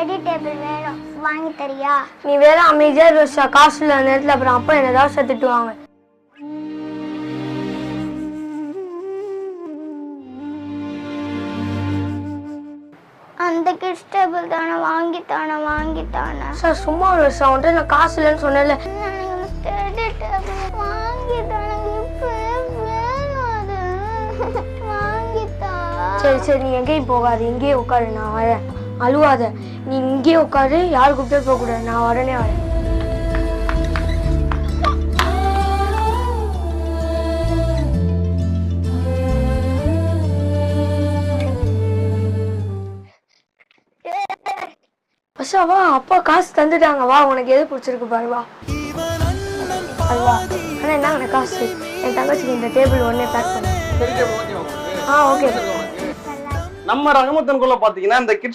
Study table வேணும், வாங்கி தரியா? நீ வேற அமைதியா ரோஷா, காசு இல்ல நேரத்துல அப்புறம் அப்பா என்ன ஏதாவது திட்டுவாங்க. அந்த கிட்ஸ் டேபிள் தானே, வாங்கித்தானே. சார் சும்மா ரோஷா, உன்கிட்ட நான் காசு இல்லைன்னு சொன்னேன்ல. ஸ்டடி டேபிள் வாங்கித்தானே, இப்பவே வேணும் அது. வாங்கித்தா. சரி நீ எங்கேயும் போகாது, இங்கேயே உட்காரு, நான் வரேன். அழுவாத, நீ இங்கேயே உட்காரு, யாரு கூப்பிட்டே போக கூடாது, நான் உடனே வரேன். அஷா வா, அப்பா காசு தந்துட்டாங்க, வா உனக்கு எது பிடிச்சிருக்கு பாரு, வா. அதுவா ஆனால் என்னங்க காசு, என் தங்கச்சிக்கு இந்த டேபிள் உடனே பேக் பண்ணு. ஓகே. நம்ம ரஹமத்தன்குள்ள பாத்தீங்கன்னா இந்த கிட்ஸ்